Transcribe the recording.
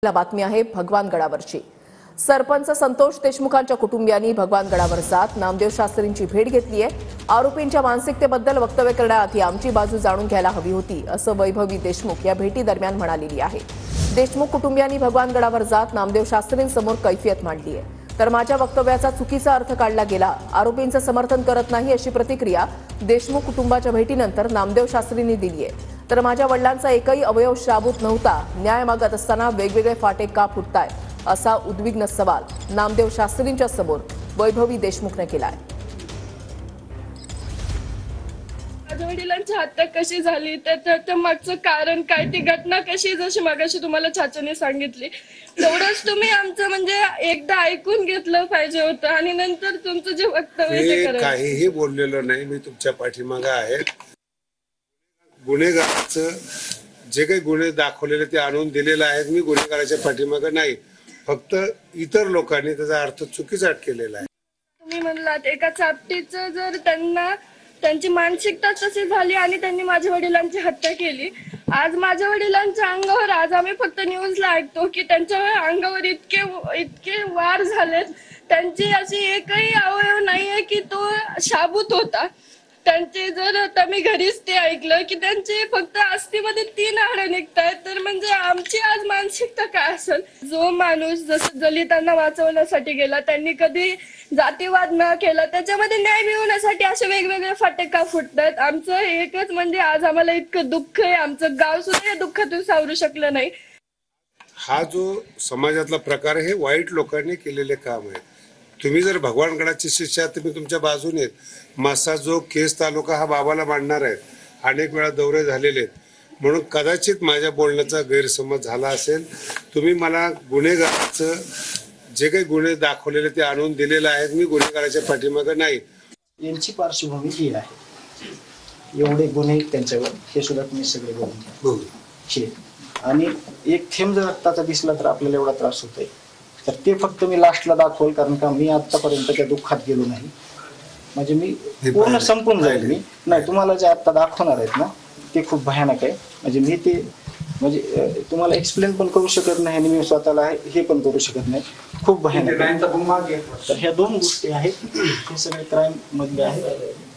बातमी आहे भगवानगडावरची। सरपंच संतोष देशमुखांच्या कुटुंबियांनी भगवानगडावर जात नामदेव शास्त्रींची भेट घेतली आहे। आरोपींच्या मानसिकतेबद्दल वक्तव्य करण्याआधी आमची बाजू जाणून घ्यायला हवी होती असं वैभवी देशमुख या भेटी दरम्यान म्हणालेली आहे। देशमुख कुटुंबियांनी भगवानगडावर जात नामदेव शास्त्रींसमोर कैफियत मांडली आहे। तर माझ्या वक्तव्याचा चुकीचा अर्थ काढला गेला, आरोपींचं समर्थन करत नाही अशी प्रतिक्रिया देशमुख कुटुंबाच्या भेटीनंतर नामदेव शास्त्रींनी दिली आहे। तर माझ्या वडिलांचा एकही अवयव शाबूत नव्हता, न्याय मागत असताना वेगवेगळे फाटे का फुटतायत असा उद्विग्न सवाल नामदेव शास्त्रींच्या समोर वैभवी देशमुखने केलाय। माझ्या वडिलांची हत्या कशी झाली, त्याच्या मागचं कारण काय, ती घटना कशी, जशी मगाशी तुम्हाला चाचाने सांगितली तेवढंच तुम्ही आमचं म्हणजे एकदा ऐकून घेतलं पाहिजे होतं आणि नंतर तुमचं जे वक्तव्य ते करायचं। काहीही बोललेलो नाही, मी तुमच्या पाठीमागे आहे। गुन्हेगाराचं जे काही गुन्हे दाखवलेले ते आणून दिलेले आहेत, मी गुन्हेगाराच्या पाठीमागे नाही, फक्त इतर लोकांनी त्याचा अर्थ चुकीचा केलेला आहे। तुम्ही म्हणलात एका चापटीचं जर त्यांची मानसिकता तशी झाली आणि त्यांनी माझ्या वडिलांची हत्या केली। आज माझ्या वडिलांच्या अंगावर, आज आम्ही फक्त न्यूजला ऐकतो की त्यांच्या अंगावर इतके वार झालेत, त्यांची अशी एकही अवयव नाहीये की तो शाबूत होता। त्यांचे जर आता मी घरीच ते ऐकलं की त्यांचे फक्त अस्थिमध्ये 3 हाडं निघतायत, तर म्हणजे आमची आज मानसिकता काय असेल। जो माणूस जसं दलितांना वाचवण्यासाठी गेला, त्यांनी कधी जातीवाद न केला, त्याच्यामध्ये न्याय मिळवण्यासाठी असे वेगवेगळे फाटे का फुटतात। आमचं एकच म्हणजे आज आम्हाला इतकं दुःख आहे, आमचं गाव सुद्धा या दुःखातून सावरू शकलं नाही। हा जो समाजातला प्रकार आहे, हे वाईट लोकांनी केलेले काम आहे। तुम्ही जर भगवानगडाची शिष्य आहात, तुम्ही तुमच्या बाजूने आहेत। मासा जो केस तालुका हा बाबाला मांडणार आहे, अनेक वेळा दौरे झालेले आहेत, म्हणून कदाचित माझ्या बोलण्याचा गैरसमज झाला असेल। तुम्ही मला गुन्हेगाराचं जे काही गुन्हे दाखवलेले ते आणून दिलेले आहेत, मी गुन्हेगाराच्या पाठीमागे नाही। यांची पार्श्वभूमी ही आहे, एवढे गुन्हे त्यांच्यावर, हे सुद्धा तुम्ही सगळे बघून घ्या। आणि एक थेंब जर रक्ताचा दिसला तर आपल्याला एवढा त्रास होतोय, तर ते फक्त मी लास्टला दाखवल, कारण का मी आतापर्यंत त्या दुःखात गेलो नाही। म्हणजे मी पूर्ण संपून जाईल मी नाही, तुम्हाला जे आता दाखवणार आहेत ना ते खूप भयानक आहे। म्हणजे मी ते म्हणजे तुम्हाला एक्सप्लेन पण करू शकत नाही आणि मी स्वतःला हे पण करू शकत नाही, खूप भयानक आहे। तर ह्या 2 गोष्टी आहेत, हे सगळे क्राईम मधले आहेत।